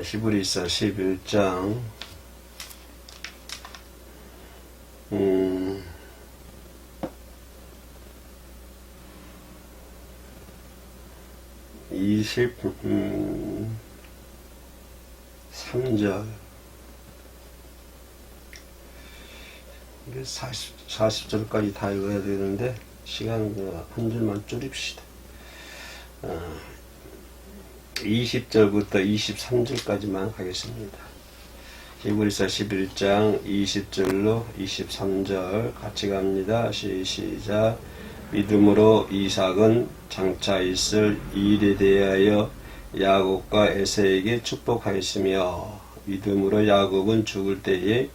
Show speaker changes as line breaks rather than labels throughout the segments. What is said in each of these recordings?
히브리서 11장 23절 40절까지 다 읽어야 되는데 시간 한 줄만 줄입시다. 20절부터 23절까지만 하겠습니다. 히브리서 11장 20절로 23절 같이 갑니다. 시작. 믿음으로 이삭은 장차 있을 일에 대하여 야곱과 에사에게 축복하였으며 믿음으로 야곱은 죽을 때에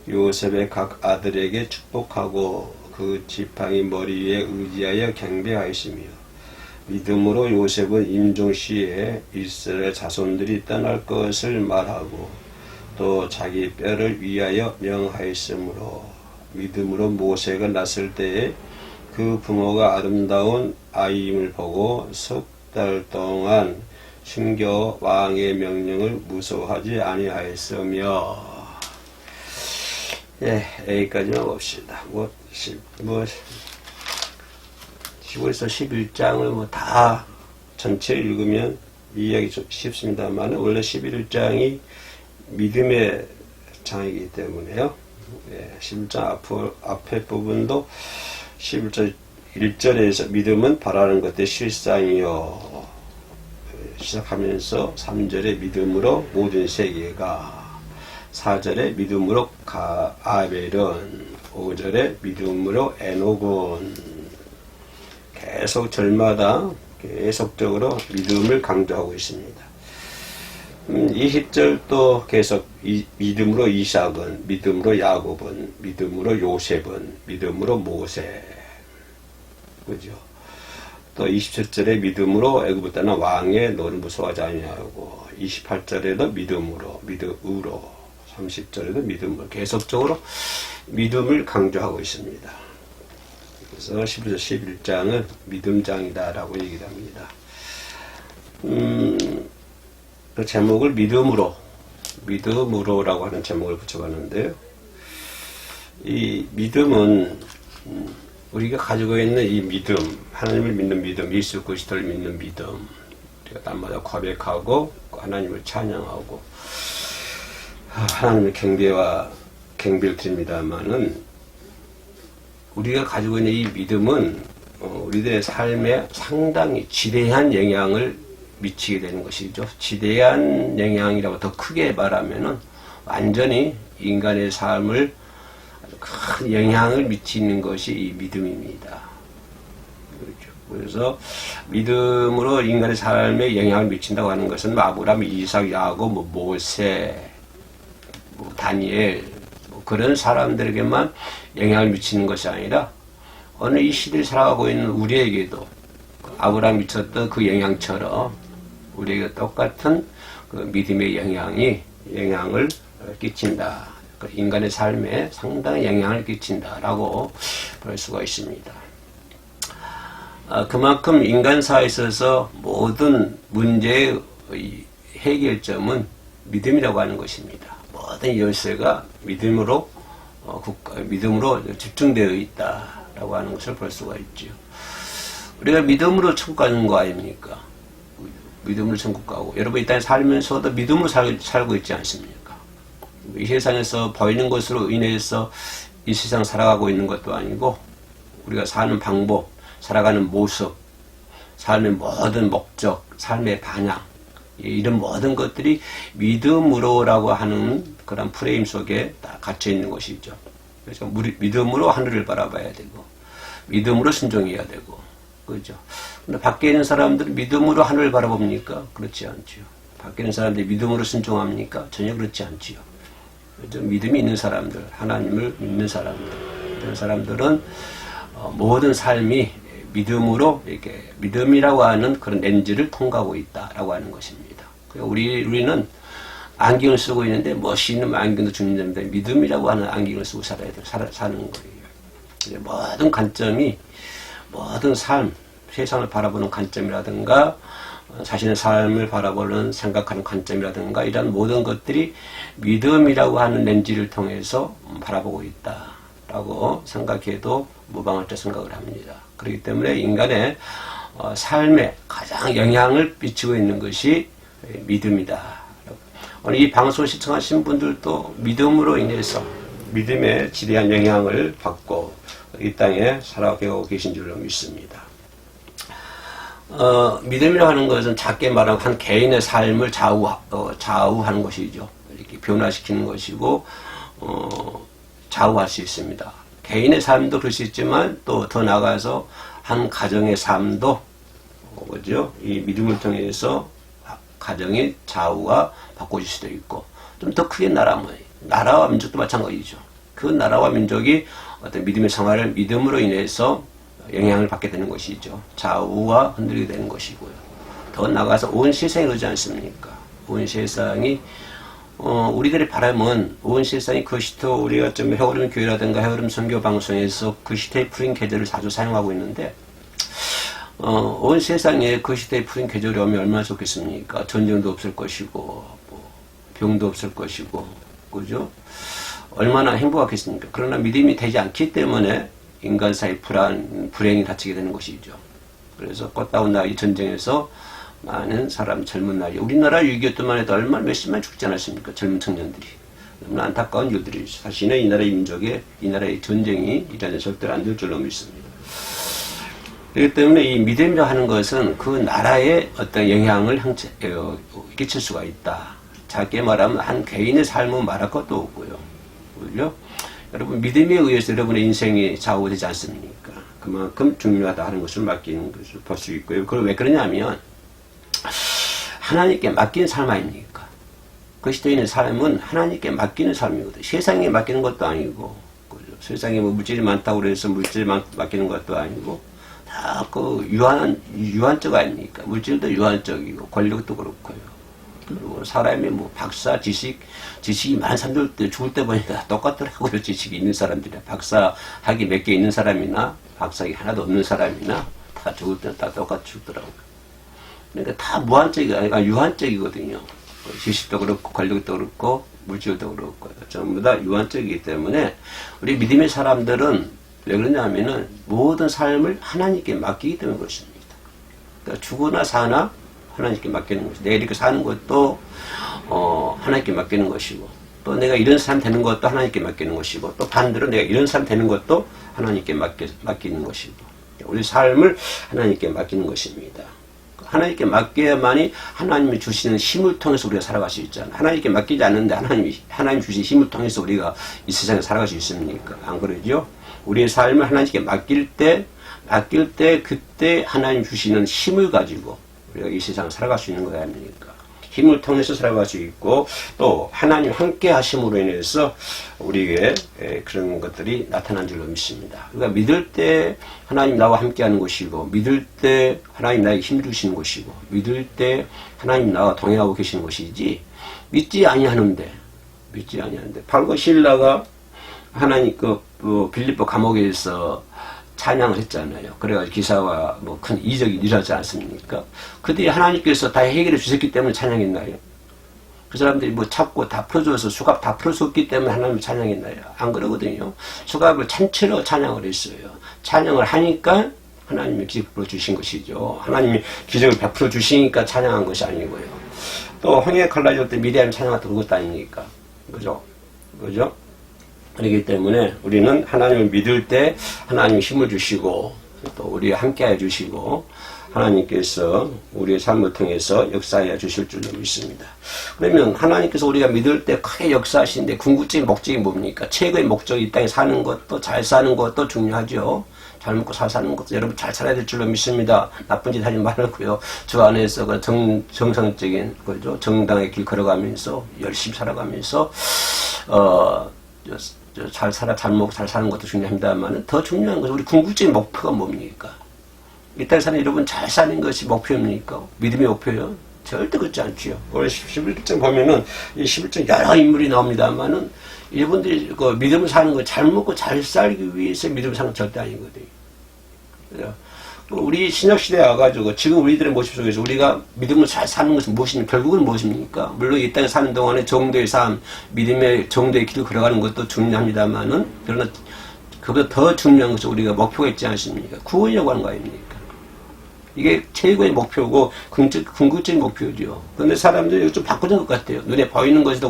요셉의 각 아들에게 축복하고 그 지팡이 머리 위에 의지하여 경배하였으며 믿음으로 요셉은 임종 시에 이스라엘 자손들이 떠날 것을 말하고 또 자기 뼈를 위하여 명하였으므로 믿음으로 모세가 났을 때에 그 부모가 아름다운 아이임을 보고 석 달 동안 숨겨 왕의 명령을 무서워하지 아니하였으며. 여기까지만 봅시다. 히브리서 11장을 다 전체 읽으면 이해하기 좀 쉽습니다만 원래 11장이 믿음의 장이기 때문에요. 11장 앞에 부분도 11절 1절에서 믿음은 바라는 것의 실상이요 시작하면서 3절에 믿음으로 모든 세계가, 4절에 믿음으로 아벨은, 5절에 믿음으로 에녹은, 계속 절마다 계속적으로 믿음을 강조하고 있습니다. 20절도 계속 믿음으로 이삭은, 믿음으로 야곱은, 믿음으로 요셉은, 믿음으로 모세, 그죠? 또 27절에 믿음으로 애굽에 떠난 왕의 너를 무서워하지 아니하고, 28절에도 믿음으로, 30절에도 믿음으로 계속적으로 믿음을 강조하고 있습니다. 그래서 11장은 믿음장이다라고 얘기를 합니다. 그 제목을 믿음으로라고 하는 제목을 붙여봤는데요. 이 믿음은 우리가 가지고 있는 이 믿음, 하나님을 믿는 믿음, 예수 그리스도를 믿는 믿음, 우리가 날마다 고백하고 하나님을 찬양하고 하나님의 경배를 드립니다만은 우리가 가지고 있는 이 믿음은 우리들의 삶에 상당히 지대한 영향을 미치게 되는 것이죠. 지대한 영향이라고 더 크게 말하면은 완전히 인간의 삶을 큰 영향을 미치는 것이 이 믿음입니다. 그렇죠. 그래서 믿음으로 인간의 삶에 영향을 미친다고 하는 것은 아브라함, 이삭, 야곱, 모세, 다니엘 그런 사람들에게만 영향을 미치는 것이 아니라 어느 이 시대를 살아가고 있는 우리에게도 아브라함이 미쳤던 그 영향처럼 우리에게 똑같은 그 믿음의 영향을 끼친다. 인간의 삶에 상당히 영향을 끼친다라고 볼 수가 있습니다. 그만큼 인간사에 있어서 모든 문제의 해결점은 믿음이라고 하는 것입니다. 모든 열쇠가 믿음으로 집중되어 있다라고 하는 것을 볼 수가 있죠. 우리가 믿음으로 천국 가는 거 아닙니까? 믿음으로 천국 가고, 여러분 이 땅에 살면서도 믿음으로 살고 있지 않습니까? 이 세상에서 보이는 것으로 인해서 이 세상 살아가고 있는 것도 아니고, 우리가 사는 방법, 살아가는 모습, 삶의 모든 목적, 삶의 방향, 이런 모든 것들이 믿음으로라고 하는 그런 프레임 속에 다 갇혀 있는 것이죠. 그래서 믿음으로 하늘을 바라봐야 되고, 믿음으로 순종해야 되고, 그죠? 근데 밖에 있는 사람들은 믿음으로 하늘을 바라봅니까? 그렇지 않지요. 밖에 있는 사람들이 믿음으로 순종합니까? 전혀 그렇지 않지요. 그죠? 믿음이 있는 사람들, 하나님을 믿는 사람들, 이런 사람들은 모든 삶이 믿음으로 이렇게 믿음이라고 하는 그런 렌즈를 통과하고 있다라고 하는 것입니다. 우리는 안경을 쓰고 있는데 멋있는 안경도 중요합니다. 믿음이라고 하는 안경을 쓰고 사는 거예요. 모든 관점이, 모든 삶, 세상을 바라보는 관점이라든가 자신의 삶을 바라보는 생각하는 관점이라든가 이런 모든 것들이 믿음이라고 하는 렌즈를 통해서 바라보고 있다라고 생각해도 무방할 때 생각을 합니다. 그렇기 때문에 인간의 삶에 가장 영향을 미치고 있는 것이 믿음이다. 오늘 이 방송을 시청하신 분들도 믿음으로 인해서 믿음에 지대한 영향을 받고 이 땅에 살아가고 계신 줄로 믿습니다. 믿음이라고 하는 것은 작게 말하면 한 개인의 삶을 좌우하는 것이죠. 이렇게 변화시키는 것이고, 좌우할 수 있습니다. 개인의 삶도 그럴 수 있지만, 또 더 나아가서 한 가정의 삶도, 그죠? 이 믿음을 통해서 가정의 좌우가 바꿔줄 수도 있고, 좀 더 크게 나라와 민족도 마찬가지죠. 그 나라와 민족이 어떤 믿음의 생활을 믿음으로 인해서 영향을 받게 되는 것이죠. 좌우가 흔들리게 되는 것이고요. 더 나아가서 온 세상이 그러지 않습니까? 온 세상이 우리들의 바람은 온 세상이 그 시대 우리가 좀 해오름 교회라든가 해오름 선교 방송에서 그 시대의 푸른 계절을 자주 사용하고 있는데 온 세상에 그 시대의 푸른 계절이 오면 얼마나 좋겠습니까? 전쟁도 없을 것이고 뭐 병도 없을 것이고 그죠? 얼마나 행복하겠습니까? 그러나 믿음이 되지 않기 때문에 인간 사이 불행이 닥치게 되는 것이죠. 그래서 꽃다운 나이 전쟁에서 많은 사람 젊은 나이에 우리나라 6.25 때만 해도 얼마나 몇십만 죽지 않았습니까? 젊은 청년들이. 너무나 안타까운 일들이 사실은 이 나라의 민족의 이 나라의 전쟁이 이라는 절대로 안 될 줄로 믿습니다. 그렇기 때문에 이 믿음이라 하는 것은 그 나라에 어떤 영향을 끼칠 수가 있다. 작게 말하면 한 개인의 삶은 말할 것도 없고요. 그죠? 여러분 믿음에 의해서 여러분의 인생이 좌우되지 않습니까? 그만큼 중요하다 하는 것을 맡기는 것을 볼 수 있고요. 그걸 왜 그러냐면 하나님께 맡기는 삶 아닙니까? 그 시대에 있는 삶은 하나님께 맡기는 삶이거든요. 세상에 맡기는 것도 아니고 그죠? 세상에 뭐 물질이 많다고 그래서 물질에 맡기는 것도 아니고 다 그 유한적 아닙니까? 물질도 유한적이고 권력도 그렇고요. 그리고 사람이 뭐 박사, 지식이 많은 사람들 죽을 때 보니까 똑같더라고요. 지식이 있는 사람들이. 박사 학위 몇 개 있는 사람이나 박사학위 하나도 없는 사람이나 다 죽을 때는 다 똑같이 죽더라고요. 그러니까 다 무한적이가 유한적이거든요. 지식도 그렇고 권력도 그렇고 물질도 그렇고 전부 다 유한적이기 때문에 우리 믿음의 사람들은 왜 그러냐면은 모든 삶을 하나님께 맡기기 때문에 그렇습니다. 그러니까 죽으나 사나 하나님께 맡기는 것이고, 내가 이렇게 사는 것도, 하나님께 맡기는 것이고, 또 내가 이런 사람 되는 것도 하나님께 맡기는 것이고, 또 반대로 내가 이런 사람 되는 것도 하나님께 맡기는 것이고, 우리 삶을 하나님께 맡기는 것입니다. 하나님께 맡겨야만이 하나님이 주시는 힘을 통해서 우리가 살아갈 수 있잖아요. 하나님께 맡기지 않는데 하나님 주신 힘을 통해서 우리가 이 세상에 살아갈 수 있습니까? 안 그러죠? 우리의 삶을 하나님께 맡길 때 그때 하나님 주시는 힘을 가지고 우리가 이 세상을 살아갈 수 있는 거 아닙니까? 힘을 통해서 살아갈 수 있고 또 하나님 함께 하심으로 인해서 우리에게 그런 것들이 나타난 줄로 믿습니다. 그러니까 믿을 때 하나님 나와 함께 하는 것이고 믿을 때 하나님 나에게 힘 주시는 것이고 믿을 때 하나님 나와 동행하고 계시는 것이지 믿지 아니하는데 바울과 실라가 하나님 빌립보 감옥에서 찬양을 했잖아요. 그래가지고 기사와 뭐 큰 이적이 일어나지 않습니까? 그들이 하나님께서 다 해결해 주셨기 때문에 찬양했나요? 그 사람들이 뭐 찾고 다 풀어줘서 수갑 다 풀어줬기 때문에 하나님을 찬양했나요? 안 그러거든요. 수갑을 찬채로 찬양을 했어요. 찬양을 하니까 하나님이 기적을 주신 것이죠. 하나님이 기적을 베풀어 주시니까 찬양한 것이 아니고요. 또 홍해 갈라질 때 미리암 찬양했던 그것도 아닙니까? 그죠? 그렇기 때문에 우리는 하나님을 믿을 때 하나님이 힘을 주시고 또 우리와 함께 해주시고 하나님께서 우리의 삶을 통해서 역사해 주실 줄로 믿습니다. 그러면 하나님께서 우리가 믿을 때 크게 역사하시는데 궁극적인 목적이 뭡니까? 최고의 목적이 이 땅에 사는 것도 잘 사는 것도 중요하죠. 잘 먹고 잘 사는 것도 여러분 잘 살아야 될 줄로 믿습니다. 나쁜 짓 하지 말고요. 저 안에서 그 정상적인 거죠. 정당의 길 걸어가면서 열심히 살아가면서 잘 먹고 잘 사는 것도 중요합니다만 더 중요한 것은 우리 궁극적인 목표가 뭡니까? 이 땅에 사는 여러분 잘 사는 것이 목표입니까? 믿음의 목표요? 절대 그렇지 않지요. 오늘 11장 보면은 이 11장 여러 인물이 나옵니다만은 이분들이 그 믿음을 사는 거 잘 먹고 잘 살기 위해서 믿음을 사는 건 절대 아니거든요. 우리 신약시대에 와가지고 지금 우리들의 모습 속에서 우리가 믿음을 잘 사는 것은 무엇입니까? 결국은 무엇입니까? 물론 이 땅에 사는 동안에 정도의 삶, 믿음의 정도의 길을 걸어가는 것도 중요합니다만은 그러나 그보다 더 중요한 것은 우리가 목표가 있지 않습니까? 구원이라고 하는 거 아닙니까? 이게 최고의 목표고 궁극적인 목표죠. 그런데 사람들이 좀 바꾸는 것 같아요. 눈에 보이는 것에다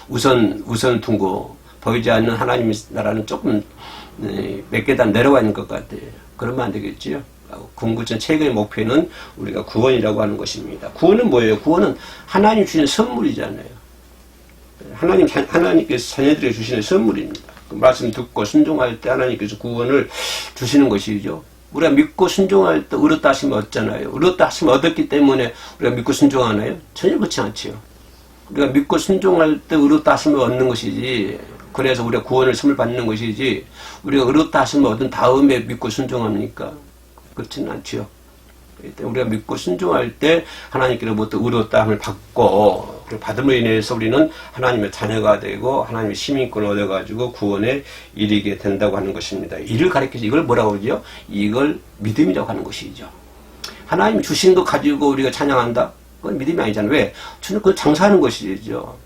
우선 두고 보이지 않는 하나님의 나라는 조금 몇 계단 내려가 있는 것 같아요. 그러면 안 되겠지요. 궁극적 최고의 목표는 우리가 구원이라고 하는 것입니다. 구원은 뭐예요? 구원은 하나님 주시는 선물이잖아요. 하나님께서 자녀들에게 주시는 선물입니다. 그 말씀 듣고 순종할 때 하나님께서 구원을 주시는 것이죠. 우리가 믿고 순종할 때 의롭다 하시면 얻잖아요. 의롭다 하시면 얻었기 때문에 우리가 믿고 순종하나요? 전혀 그렇지 않지요. 우리가 믿고 순종할 때 의롭다 하시면 얻는 것이지, 그래서 우리가 구원을 선물 받는 것이지, 우리가 의롭다 하시면 얻은 다음에 믿고 순종합니까? 그렇지는 않지요. 우리가 믿고 순종할 때 하나님께로부터 의롭다함을 받고, 그리고 받음으로 인해서 우리는 하나님의 자녀가 되고 하나님의 시민권을 얻어가지고 구원에 이르게 된다고 하는 것입니다. 이를 가리켜서 이걸 뭐라고 그러죠? 이걸 믿음이라고 하는 것이죠. 하나님이 주신 거 가지고 우리가 찬양한다? 그건 믿음이 아니잖아요. 왜? 주는 그 장사하는 것이죠.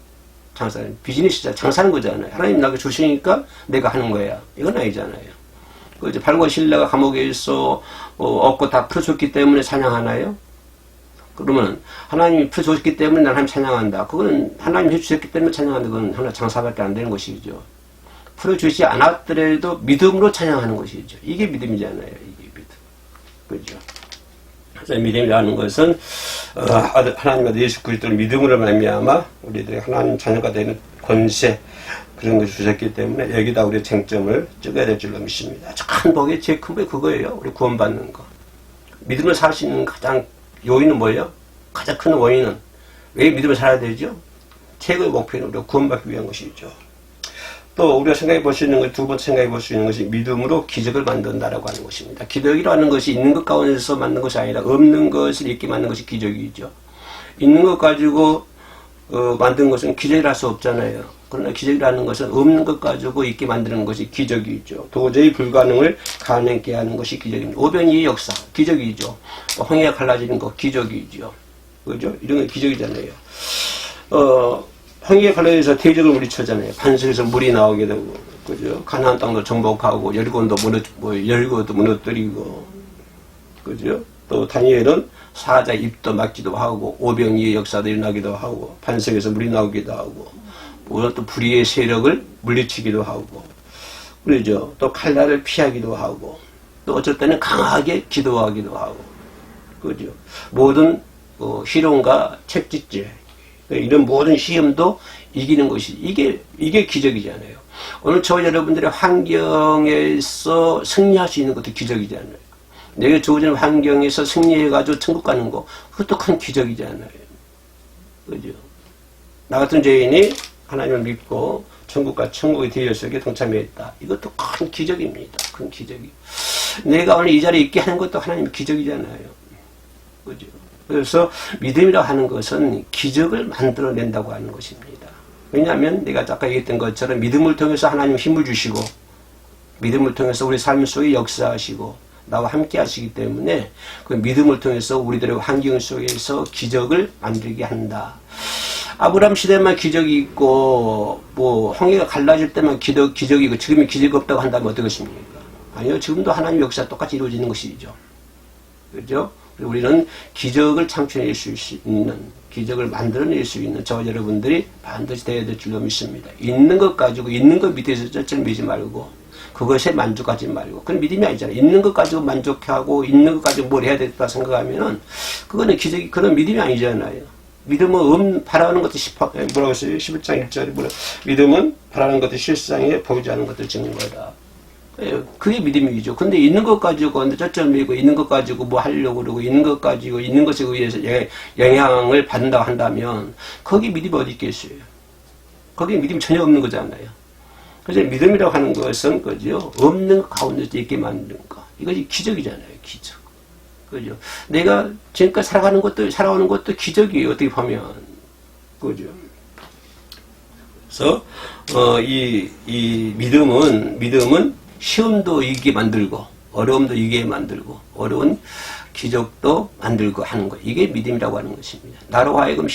장사는 비즈니스자 장사하는 거잖아요. 하나님 나에게 주시니까 내가 하는 거야. 이건 아니잖아요. 그 이제 발과 신라가 감옥에 있어 얻고 다 풀어줬기 때문에 찬양하나요? 그러면 하나님이 풀어줬기 때문에 난 하나님 찬양한다. 그거는 하나님 해주셨기 때문에 찬양한다. 그건 하나 장사밖에 안 되는 것이죠. 풀어주지 않았더라도 믿음으로 찬양하는 것이죠. 이게 믿음이잖아요. 이게 믿음. 그죠? 그래서 믿음이라는 것은 하나님 아들 예수 그리스도를 믿음으로 말미암아 우리들이 하나님 자녀가 되는 권세 그런 것을 주셨기 때문에 여기다 우리의 쟁점을 찍어야 될 줄로 믿습니다. 큰 복이 제일 큰 복이 그거예요. 우리 구원받는 거. 믿음을 살 수 있는 가장 요인은 뭐예요? 가장 큰 원인은 왜 믿음을 살아야 되죠? 최고의 목표는 우리가 구원받기 위한 것이죠. 또 우리가 생각해 볼 수 있는 것, 두 번째 생각해 볼 수 있는 것이 믿음으로 기적을 만든다라고 하는 것입니다. 기적이라는 것이 있는 것 가운데서 만든 것이 아니라 없는 것을 있게 만든 것이 기적이죠. 있는 것 가지고 만든 것은 기적이라 할 수 없잖아요. 그러나 기적이라는 것은 없는 것 가지고 있게 만드는 것이 기적이죠. 도저히 불가능을 가능하게 하는 것이 기적입니다. 오병이의 역사, 기적이죠. 홍해가 갈라지는 것, 기적이죠. 그죠? 이런 건 기적이잖아요. 홍해가 갈라져서 대적을 물리쳤잖아요. 반석에서 물이 나오게 되고, 그죠? 가나안 땅도 정복하고, 여리고도 무너뜨리고, 그죠? 또 다니엘은 사자 입도 막기도 하고, 오병이의 역사도 일어나기도 하고, 반석에서 물이 나오기도 하고, 오히려 또 불의의 세력을 물리치기도 하고, 그러죠. 또 칼날을 피하기도 하고, 또 어쩔 때는 강하게 기도하기도 하고, 그죠. 모든 희롱과 채찍질, 이런 모든 시험도 이기는 것이, 이게 기적이잖아요. 오늘 저와 여러분들의 환경에서 승리할 수 있는 것도 기적이잖아요. 내가 주어진 환경에서 승리해가지고 천국 가는 거, 그것도 큰 기적이잖아요. 그죠. 나 같은 죄인이 하나님을 믿고 천국과 천국의 대여석에 동참했다. 이것도 큰 기적입니다. 큰 기적이. 내가 오늘 이 자리에 있게 하는 것도 하나님의 기적이잖아요. 그죠? 그래서 믿음이라고 하는 것은 기적을 만들어낸다고 하는 것입니다. 왜냐하면 내가 아까 얘기했던 것처럼 믿음을 통해서 하나님 힘을 주시고 믿음을 통해서 우리 삶 속에 역사하시고 나와 함께 하시기 때문에 그 믿음을 통해서 우리들의 환경 속에서 기적을 만들게 한다. 아브라함 시대만 기적이 있고 홍해가 갈라질 때만 기적이고 지금은 기적이 없다고 한다면 어떻겠습니까? 아니요. 지금도 하나님의 역사가 똑같이 이루어지는 것이죠. 그렇죠? 우리는 기적을 창출해낼 수 있는, 기적을 만들어낼 수 있는 저와 여러분들이 반드시 되어야 될 줄로 믿습니다. 있는 것 가지고 있는 것 밑에서 쩔쩔 매지 말고 그것에 만족하지 말고, 그건 믿음이 아니잖아요. 있는 것 가지고 만족하고 있는 것 가지고 뭘 해야 되겠다 생각하면은 그거는 기적이, 그런 믿음이 아니잖아요. 믿음은 바라는 것도 뭐라고 했어요? 11장 1절에 믿음은 바라는 것도 실상에 보이지 않는 것들 찍는 거다. 그게 믿음이죠. 근데 있는 것 가지고 쩔쩔 매고 있는 것 가지고 뭐 하려고 그러고 있는 것 가지고 있는 것에 의해서 영향을 받는다고 한다면 거기 믿음이 어디 있겠어요? 거기 믿음이 전혀 없는 거잖아요. 그래서 믿음이라고 하는 것은 그죠? 없는 것 가운데서 있게 만드는 거. 이것이 기적이잖아요. 기적. 그죠? 내가 지금까지 살아오는 것도 기적이에요. 어떻게 보면. 그죠? 그래서, 이 믿음은 시험도 이기게 만들고, 어려움도 이기게 만들고 어려운 기적도 만들고 하는 거. 이게 믿음이라고 하는 것입니다. 나로 하여금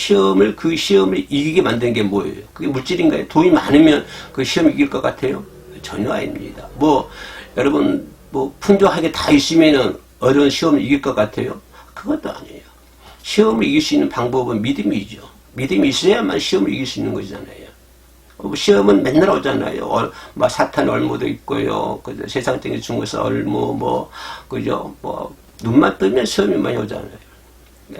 그 시험을 이기게 만드는 게 뭐예요? 그게 물질인가요? 돈이 많으면 그 시험 이길 것 같아요? 전혀 아닙니다. 여러분 풍족하게 다 있으면은 어려운 시험을 이길 것 같아요? 그것도 아니에요. 시험을 이길 수 있는 방법은 믿음이죠. 믿음이 있어야만 시험을 이길 수 있는 거잖아요. 시험은 맨날 오잖아요. 사탄 얼모도 있고요. 그죠? 세상적인 중에서 그죠? 눈만 뜨면 시험이 많이 오잖아요.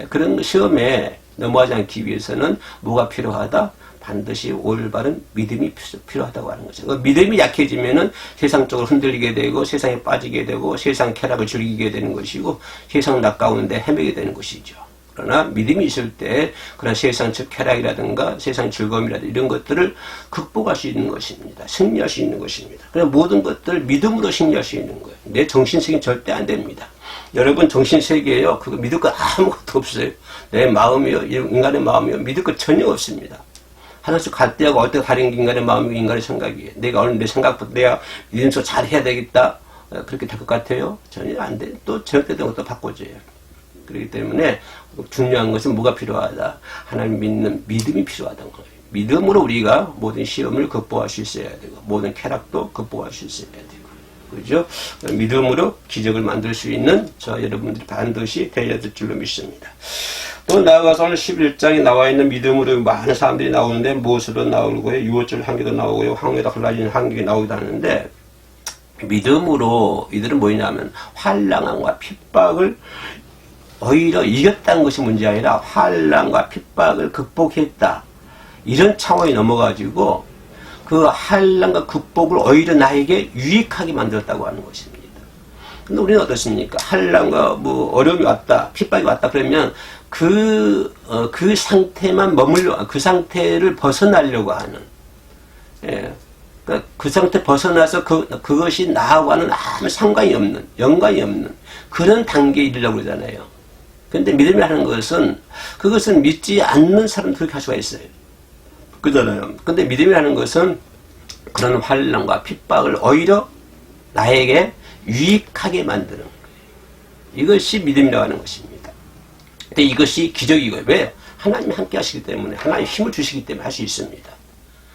그런 시험에 넘어가지 않기 위해서는 뭐가 필요하다? 반드시 올바른 믿음이 필요하다고 하는 거죠. 믿음이 약해지면은 세상 쪽으로 흔들리게 되고 세상에 빠지게 되고 세상 쾌락을 즐기게 되는 것이고 세상 낙가운데 헤매게 되는 것이죠. 그러나 믿음이 있을 때 그런 세상적 쾌락이라든가 세상 즐거움이라든가 이런 것들을 극복할 수 있는 것입니다. 승리할 수 있는 것입니다. 그래서 모든 것들을 믿음으로 승리할 수 있는 거예요. 내 정신세계는 절대 안 됩니다. 여러분 정신세계에요. 그거 믿을 거 아무것도 없어요. 내 마음이요. 인간의 마음이요. 믿을 거 전혀 없습니다. 하나씩 갈 때하고 어떻게 다른 인간의 마음이고 인간의 생각이에요. 내가 오늘 내 생각부터 내가 믿음서 잘 해야 되겠다. 그렇게 될 것 같아요? 전혀 안 돼. 또 잘못된 것도 바꿔줘요. 그렇기 때문에 중요한 것은 뭐가 필요하다? 하나님 믿는 믿음이 필요하다는 거예요. 믿음으로 우리가 모든 시험을 극복할 수 있어야 되고 모든 쾌락도 극복할 수 있어야 되고 그죠? 믿음으로 기적을 만들 수 있는 저 여러분들이 반드시 되어야 될 줄로 믿습니다. 또 나아가서 오늘 11장에 나와 있는 믿음으로 많은 사람들이 나오는데 무엇으로 나오고요? 유월절 한계도 나오고요. 황해도 흘러지는 한계가 나오기도 하는데 믿음으로 이들은 뭐냐면 환난과 핍박을 오히려 이겼다는 것이 문제 아니라 환난과 핍박을 극복했다. 이런 차원이 넘어가지고 그 환난과 극복을 오히려 나에게 유익하게 만들었다고 하는 것입니다. 근데 우리는 어떻습니까? 환난과 어려움이 왔다, 핍박이 왔다 그러면 그 상태만 그 상태를 벗어나려고 하는, 그 상태 벗어나서 그것이 나하고는 아무 상관이 없는, 연관이 없는 그런 단계에 이르려고 그러잖아요. 근데 믿음이라는 것은 그것은 믿지 않는 사람도 그렇게 할 수가 있어요. 그잖아요. 근데 믿음이라는 것은 그런 환난과 핍박을 오히려 나에게 유익하게 만드는 거예요. 이것이 믿음이라고 하는 것입니다. 근데 이것이 기적이고요. 왜? 하나님이 함께 하시기 때문에 하나님 힘을 주시기 때문에 할 수 있습니다.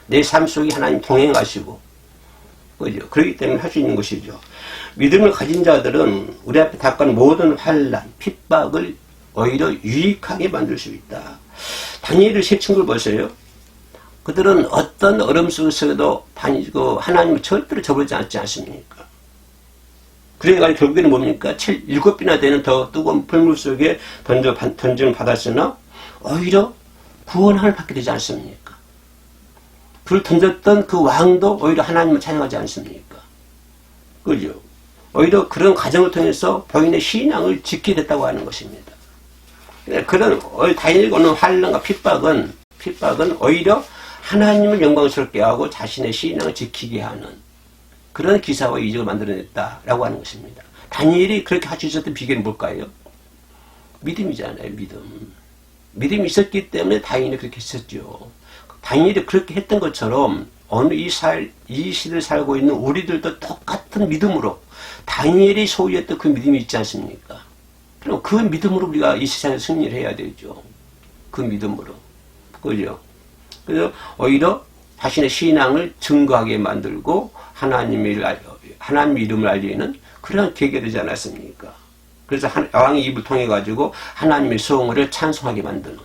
내 삶 속에 하나님 동행하시고 그죠? 그렇기 때문에 할 수 있는 것이죠. 믿음을 가진 자들은 우리 앞에 닥쳐오는 모든 환난, 핍박을 오히려 유익하게 만들 수 있다. 다니엘의 세 친구를 보세요. 그들은 어떤 어려움 속에서도 하나님을 절대로 저버리지 않지 않습니까? 그래가지고 결국에는 뭡니까? 7배나 되는 더 뜨거운 불물 속에 던짐을 받았으나 오히려 구원을 받게 되지 않습니까? 불 던졌던 그 왕도 오히려 하나님을 찬양하지 않습니까? 그죠? 오히려 그런 과정을 통해서 본인의 신앙을 지키게 됐다고 하는 것입니다. 그런 다니엘이 오는 환난과 핍박은 오히려 하나님을 영광스럽게 하고 자신의 신앙을 지키게 하는 그런 기사와 이적을 만들어냈다라고 하는 것입니다. 다니엘이 그렇게 할 수 있었던 비결은 뭘까요? 믿음이잖아요. 믿음이 있었기 때문에 다니엘이 그렇게 했었죠. 다니엘이 그렇게 했던 것처럼 어느 이 시대를 살고 있는 우리들도 똑같은 믿음으로 다니엘이 소유했던 그 믿음이 있지 않습니까? 그럼 그 믿음으로 우리가 이 세상에 승리를 해야 되죠. 그 믿음으로. 그죠? 그래서 오히려 자신의 신앙을 증거하게 만들고 하나님 이름을 알리는 그런 계기가 되지 않았습니까? 그래서 왕의 입을 통해 가지고 하나님의 성을 찬송하게 만드는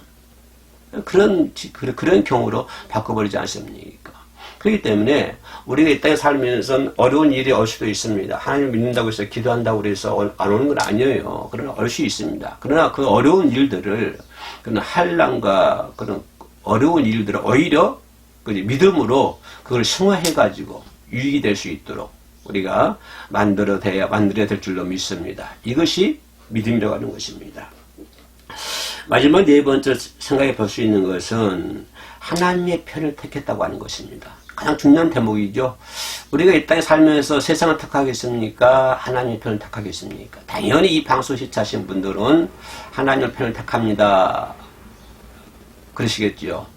그런 경우로 바꿔버리지 않습니까? 그렇기 때문에 우리가 이 땅에 살면서 어려운 일이 올 수도 있습니다. 하나님을 믿는다고 해서 기도한다고 해서 안 오는 건 아니에요. 그러나 올 수 있습니다. 그러나 그 어려운 일들을 그런 환난과 그런 어려운 일들을 오히려 믿음으로 그걸 승화해가지고 유익이 될 수 있도록 우리가 만들어야 될 줄로 믿습니다. 이것이 믿음이라고 하는 것입니다. 마지막 네 번째 생각해 볼 수 있는 것은 하나님의 편을 택했다고 하는 것입니다. 가장 중요한 대목이죠. 우리가 이 땅에 살면서 세상을 택하겠습니까? 하나님의 편을 택하겠습니까? 당연히 이 방송 시청하신 분들은 하나님의 편을 택합니다. 그러시겠죠.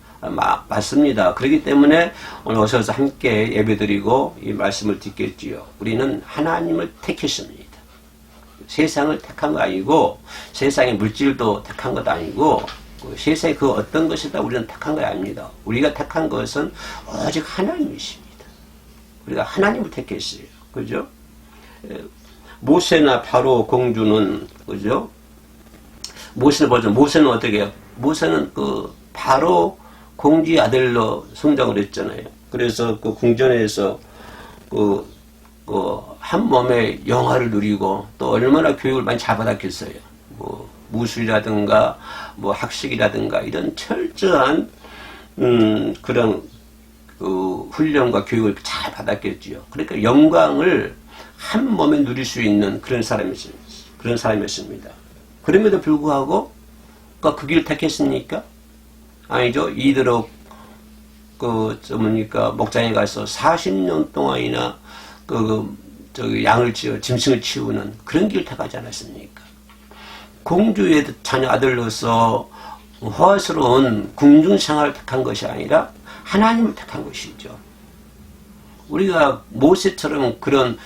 맞습니다. 그렇기 때문에 오늘 오셔서 함께 예배드리고 이 말씀을 듣겠지요. 우리는 하나님을 택했습니다. 세상을 택한 거 아니고 세상의 물질도 택한 것도 아니고 세상의 그 어떤 것이다 우리는 택한 거 아닙니다. 우리가 택한 것은 오직 하나님이십니다. 우리가 하나님을 택했어요. 그죠? 모세나 바로 공주는 그죠? 모세는 보죠. 모세는 어떻게 해요? 모세는 그 바로 공주의 아들로 성장을 했잖아요. 그래서 그 궁전에서 한 몸의 영화를 누리고 또 얼마나 교육을 많이 잘 받았겠어요. 뭐 무술이라든가 뭐 학식이라든가 이런 철저한 그런 그 훈련과 교육을 잘 받았겠지요. 그러니까 영광을 한 몸에 누릴 수 있는 그런 사람이었습니다. 그럼에도 불구하고 그 길을 택했습니까? 아니죠. 이대로 목장에 가서 40년 동안이나 짐승을 치우는 그런 길을 택하지 않았습니까? 공주의 자녀 아들로서 호화스러운 궁중 생활을 택한 것이 아니라 하나님을 택한 것이죠. 우리가 모세처럼 그런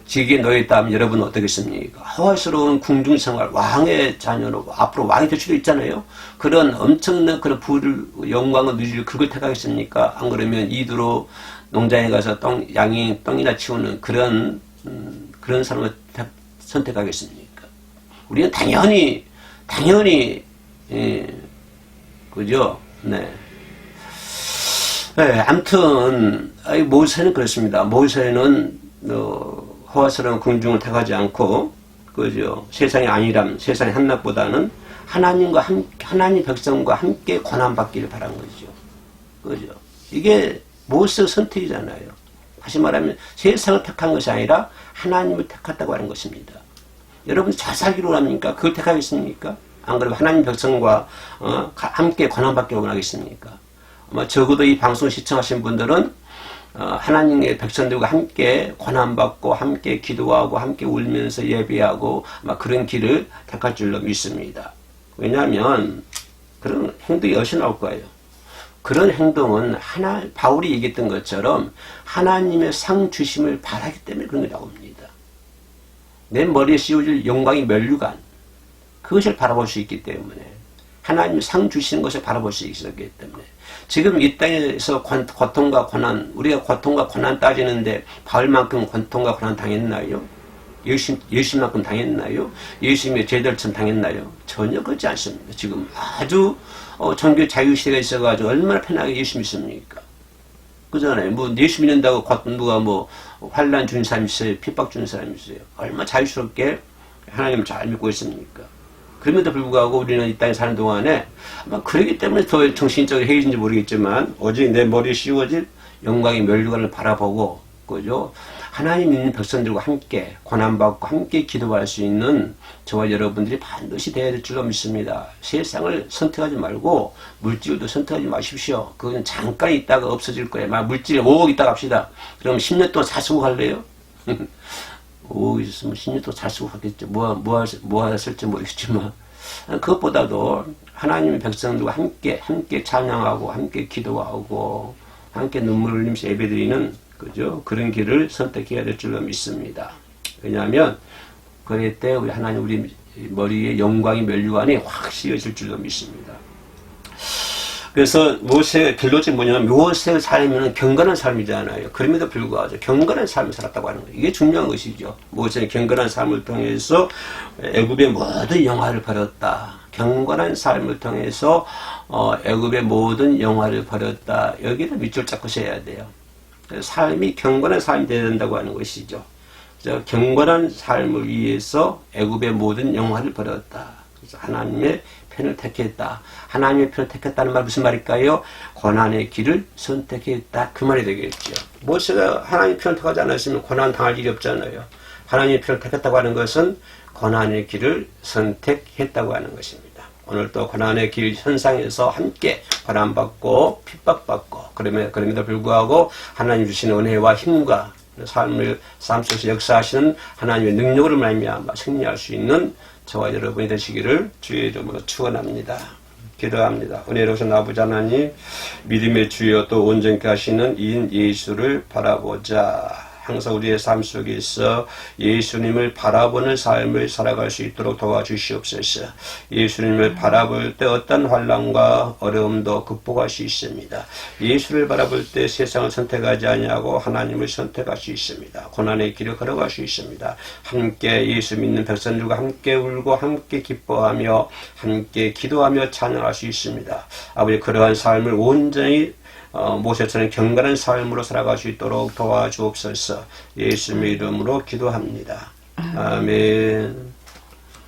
지기에 놓였다면 여러분은 어떻겠습니까? 호화스러운 궁중 생활, 왕의 자녀로 앞으로 왕이 될 수도 있잖아요. 그런 엄청난 그런 부를 영광을 누릴 그걸 택하겠습니까? 안 그러면 이대로 농장에 가서 똥이나 치우는 그런 사람을 선택하겠습니까? 우리는 당연히 그죠? 네. 네, 아무튼 모세는 그렇습니다. 모세는 호화스러운 궁중을 택하지 않고 그죠? 세상의 안일함, 세상의 한낱보다는 하나님 백성과 함께 고난받기를 바란 거죠. 그죠? 이게 모세의 선택이잖아요. 다시 말하면 세상을 택한 것이 아니라 하나님을 택했다고 하는 것입니다. 여러분 잘 살기로 합니까? 그걸 택하겠습니까? 안 그러면 하나님 백성과 함께 고난받기를 원하겠습니까? 아마 적어도 이 방송 시청하신 분들은 하나님의 백성들과 함께 고난받고 함께 기도하고 함께 울면서 예배하고 아마 그런 길을 택할 줄로 믿습니다. 왜냐하면 그런 행동이 어디서 나올 거예요. 그런 행동은 바울이 얘기했던 것처럼 하나님의 상 주심을 바라기 때문에 그런 게 나옵니다. 내 머리에 씌워질 영광의 면류관, 그것을 바라볼 수 있기 때문에 하나님이 상 주시는 것을 바라볼 수 있었기 때문에 지금 이 땅에서 고통과 고난, 우리가 고통과 고난 따지는데 바울만큼 고통과 고난 당했나요? 예수님만큼 당했나요? 예수님의 제자들처럼 당했나요? 전혀 그렇지 않습니다. 지금 아주 종교 자유시대가 있어가지고 얼마나 편하게 예수 믿습니까? 그잖아요. 뭐 예수 믿는다고 누가 뭐 환난 주는 사람이 있어요? 핍박 주는 사람이 있어요? 얼마나 자유스럽게 하나님을 잘 믿고 있습니까? 그럼에도 불구하고 우리는 이 땅에 사는 동안에 아마 그러기 때문에 더 정신적으로 해이진지 모르겠지만 오직 내 머리에 씌워질 영광의 면류관을 바라보고 그죠? 하나님 믿는 백성들과 함께 고난받고 함께 기도할 수 있는 저와 여러분들이 반드시 되어야 될 줄로 믿습니다. 세상을 선택하지 말고 물질도 선택하지 마십시오. 그건 잠깐 있다가 없어질 거예요. 막 물질에 5억 있다가 합시다. 그럼 10년 동안 잘 쓰고 갈래요? 5억 있으면 10년 동안 잘 쓰고 가겠죠. 뭐 하실지 모르겠지만 그것보다도 하나님의 백성들과 함께 찬양하고 함께 기도하고 함께 눈물을 흘리면서 예배드리는 그죠? 그런 길을 선택해야 될 줄로 믿습니다. 왜냐하면 그럴 때 우리 하나님 우리 머리에 영광의 면류관이 확 씌워질 줄로 믿습니다. 그래서 모세의 결론이 뭐냐면 모세의 삶은 경건한 삶이잖아요. 그럼에도 불구하고 경건한 삶을 살았다고 하는 거예요. 이게 중요한 것이죠. 모세의 경건한 삶을 통해서 애굽의 모든 영화를 버렸다. 경건한 삶을 통해서 애굽의 모든 영화를 버렸다. 여기를 밑줄 잡고 해야 돼요. 삶이 경건한 삶이 되어야 된다고 하는 것이죠. 그래서 경건한 삶을 위해서 애굽의 모든 영화를 버렸다. 그래서 하나님의 편을 택했다. 하나님의 편을 택했다는 말 무슨 말일까요? 고난의 길을 선택했다. 그 말이 되겠죠. 모세가 하나님의 편을 택하지 않았으면 고난 당할 일이 없잖아요. 하나님의 편을 택했다고 하는 것은 고난의 길을 선택했다고 하는 것입니다. 오늘도 고난의 길 현상에서 함께 고난받고 핍박받고 그럼에도 불구하고 하나님 주시는 은혜와 힘과 삶 속에서 역사하시는 하나님의 능력으로 말미암아 승리할 수 있는 저와 여러분이 되시기를 주의 이름으로 축원합니다. 기도합니다. 은혜로우신 아버지 하나님, 믿음의 주여 또 온전케 하시는 이인 예수를 바라보자. 항상 우리의 삶 속에서 예수님을 바라보는 삶을 살아갈 수 있도록 도와주시옵소서. 예수님을 바라볼 때 어떤 환난과 어려움도 극복할 수 있습니다. 예수를 바라볼 때 세상을 선택하지 아니하고 하나님을 선택할 수 있습니다. 고난의 길을 걸어갈 수 있습니다. 함께 예수 믿는 백성들과 함께 울고 함께 기뻐하며 함께 기도하며 찬양할 수 있습니다. 아버지, 그러한 삶을 온전히 모세처럼 경건한 삶으로 살아갈 수 있도록 도와주옵소서. 예수님의 이름으로 기도합니다. 아멘.